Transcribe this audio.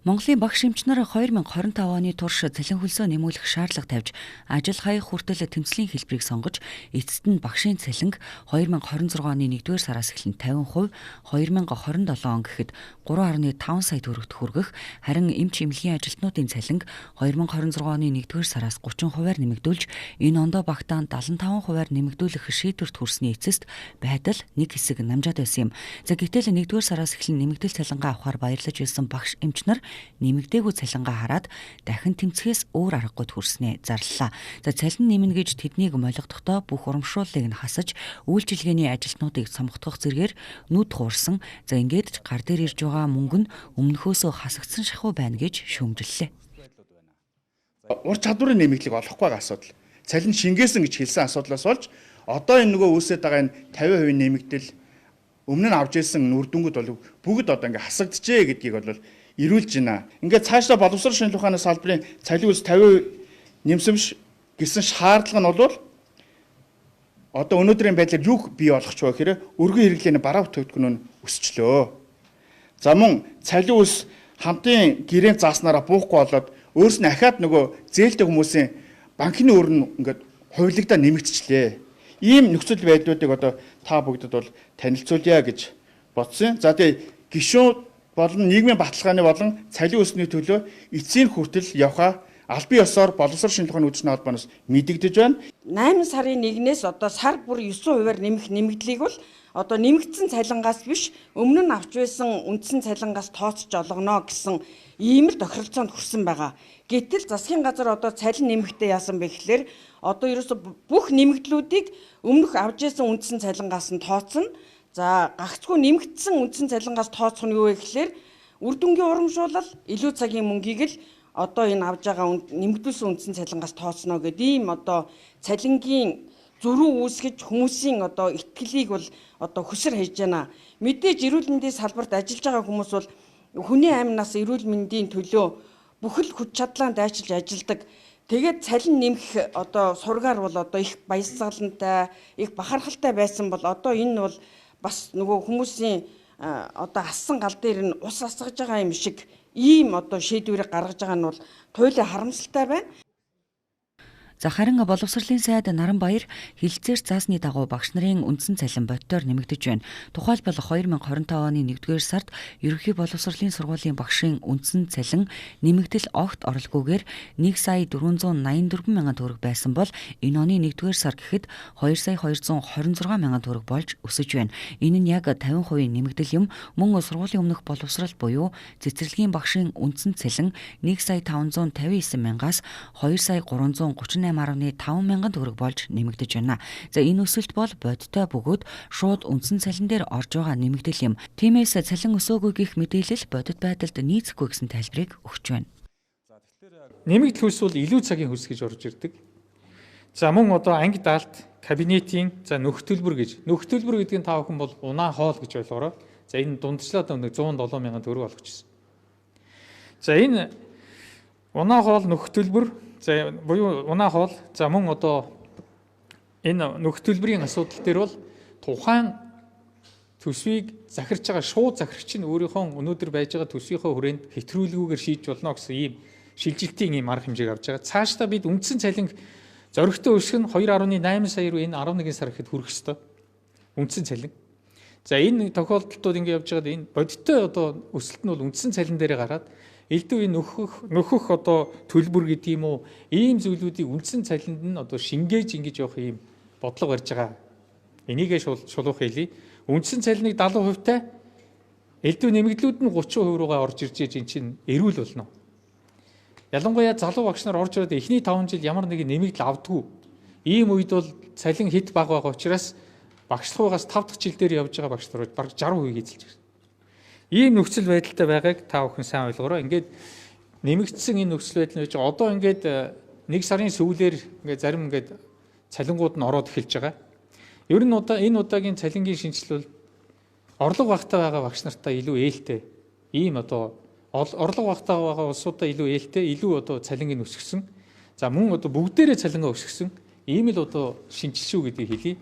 Монголын багш эмчнэр 2025 оны турш цалин хөлсөө нэмүүлэх шаардлага тавьж, ажил хаях хүртэл тэмцлийн хэлбэрийг сонгож, эцэст нь багшийн цалинг 2026 оны 1-р сараас эхлэн 50%, 2027 он гэхэд 3.5 сая төгрөгт хүргэх, харин эмч эмнэлгийн ажилтнуудын цалинг 2026 оны 1-р сараас 30%-аар нэмэгдүүлж, энэ ондоо багтаан 75%-аар нэмэгдүүлэх шийдвэрт хүрсний эцэст байдал нэг хэсэг намжаад байсан юм. За гэтэл 1-р сараас эхлэн нэмэгдэл цалингаа авахар баярлаж байсан багш эмчнэр нэмэгдээгүй цалингаа хараад дахин тэмцэхээс өөр аргагүй хүрснээ зарлалаа. За цалин нэмнэ гэж тэднийг молигдохдоо бүх урамшууллыг нь хасаж, үйлчилгээний ажилтнуудыг цомгтгох зэргээр нүд хуурсан. За ингээд гар дээр ирж байгаа мөнгө нь өмнөхөөсөө хасагдсан шахуу байна гэж шүүмжиллээ. Ур чадварын нэмэгдлийг олохгүй байгаа асуудал. Цалин шингээсэн гэж хэлсэн асуудлаас болж одоо энэ нөгөө үүсэж байгаа энэ 50% нэмэгдэл өмнө нь авч ирсэн үр дүнгууд бол бүгд одоо ингээ хасагджээ гэдгийг бол ирүүлж байна. Ингээд цаашдаа боловсрол шинжилгээ ухааны салбарын цалин үс 50% нэмсэмш гэсэн шаардлага нь бол одоо өнөөдрийн байдлаар юу бий болгоч вэ гэхээр өргөн хэрэглээний бараа бүтээгдэхүүн нь өсчлөө. За мөн цалин үс хамтын гэрээнд зааснараа буухгүй болоод өөрс нь ахаад нөгөө зээлтэй хүмүүсийн банкны өр нь ингээд хувилагдаа нэмэгдчихлээ. Ийм нөхцөл байдлуудыг одоо та бүгдэд бол танилцуулъя гэж бодсон. За тэгээ гишүүн болон нийгмийн баталгааны болон цалин өсний төлөө эцсийн хүртэл явхаа албан ёсоор боловсрол шинжилгээ ухааны үдшийн холбооноос мэдэгдэж байна. 8 сарын 1-ээс одоо сар бүр 9%-аар нэмэх нэмэгдлийг бол одоо нэмэгдсэн цалингаас биш өмнө нь авч байсан үндсэн цалингаас тооцож олгоно гэсэн ийм л тохиролцоонд хүрсэн байгаа. Гэтэл засгийн газар одоо цалин нэмэхдээ яасан бэ гэхээр одоо ерөөсө бүх нэмэгдлүүдийг өмнөх авч байсан үндсэн цалингаас нь тооцно. За гагцгүй нэмэгдсэн үндсэн цалингаас тооцох нь юу вэ гэхээр үр дүнгийн урамшуулал илүү цагийн мөнгийг л одоо энэ авж байгаа нэмэгдүүлсэн үндсэн цалингаас тооцно гэдэг ийм одоо цалингийн зөрүү үүсгэж хүмүүсийн одоо итгэлийг бол одоо хөсөр хайж байна. Мэдээж эрүүл мэндийн салбарт ажиллаж байгаа хүмүүс бол хүний амнаас эрүүл мэндийн төлөө бүхэл хүч чадлаа дайчилж ажилладаг. Тэгээд цалин нэмэх одоо сургаар бол одоо их баясгалантай, их бахархалтай байсан бол одоо энэ бол бас нөгөө хүмүүсийн одоо ассан гал дээр нь ус асгаж байгаа юм шиг ийм одоо шийдвэрийг гаргаж байгаа нь бол туйлын харамсалтай байна. За харин боловсролын сайд Наранбаяр хилцээр заасны дагуу багш нарын үндсэн цалин бодитоор нэмэгдэж байна. Тухайлбал 2025 оны 1-р сард ерөнхий боловсролын сургуулийн багшийн үндсэн цалин нэмэгдэл огт оролгүйгээр 1,484 мянган төгрөг байсан бол энэ оны 1-р сар гэхэд 2,226 мянган төгрөг болж өсөж байна. Энэ нь яг 50% нэмэгдэл юм. Мөн сургуулийн өмнөх боловсрол буюу цэцэрлэгийн багшийн үндсэн цалин 1,559 мянгаас 2,338.5 мянган төгрөг болж нэмэгдэж байна. За энэ өсөлт бол бодиттой бөгөөд шууд үндсэн цалин дээр орж байгаа нэмэгдэл юм. Тиймээс цалин өсөөгүй гэх мэдээлэл бодит байдалд нийцэхгүй гэсэн тайлбарыг өгч байна. Нэмэгдэл хөлс бол илүү цагийн хөлс гэж орж ирдэг. За мөн одоо анги даалт, кабинетийн за нөх төлбөр гэж. Нөх төлбөр гэдэг нь та бүхэн бол унаа хоол гэж ойлгоорой. За энэ дундчлаад 107 мянган төгрөг олгочихсон. За энэ унаа хоол нөх төлбөр за буюу унаа хоол за мөн одоо энэ нөх төлбөрийн асуудал дээр бол тухайн төсвийг захирч байгаа шууд захирагч нь өөрийнхөө өнөөдөр байж байгаа төсвийнхөө хүрээнд хэтрүүлгүйгээр шийдэж болно гэсэн ийм шилжилтийн ийм арга хэмжээг авч байгаа. Цаашдаа бид үндсэн цалин зоригтой өсөх нь 2.8 сая руу энэ 11 сар гэхэд хүрэх ёстой. Үндсэн цалин. За энэ тохиолдолтууд ингэ явж байгаад энэ бодиттой одоо өсөлт нь бол үндсэн цалин дээрээ гараад элдв энэ нөхөх одоо төлбөр гэдэг юм уу ийм зүйлүүдийг үндсэн цалинд нь одоо шингээж ингэж явах ийм бодлого барьж байгаа. Энийгээ шулуух хэлий. Үндсэн цалиныг 70% та элдв нэмэгдлүүд нь 30% руугаа орж ирж энэ чинь эрүүл болно. Ялангуяа залуу багш нар орж ирээд эхний 5 жил ямар нэгэн нэмэгдэл авдаггүй. Ийм үед бол цалин хэд бага байгаа учраас багшлахугаас 5 дахь жил дээр явж байгаа багш нар бараг 60% эзэлж байна. Ийм нөхцөл байдалтай байгааг та бүхэн сайн ойлгоорой. Ингээд нэмэгдсэн энэ нөхцөл байдал нь одоо ингээд 1 сарын сүүлээр ингээд зарим ингээд цалингууд нь ороод эхэлж байгаа. Ер нь энэ удаагийн цалингийн шинжилэл бол орлого багтаа байгаа багш нартай илүү ээлтэй. Ийм одоо орлого багтаа байгаа улсуудаа илүү ээлтэй, илүү одоо цалингийн өсгсөн. За мөн одоо бүгдээрээ цалингаа өсгсөн. Ийм л одоо шинжилшүү гэдгийг хэлье.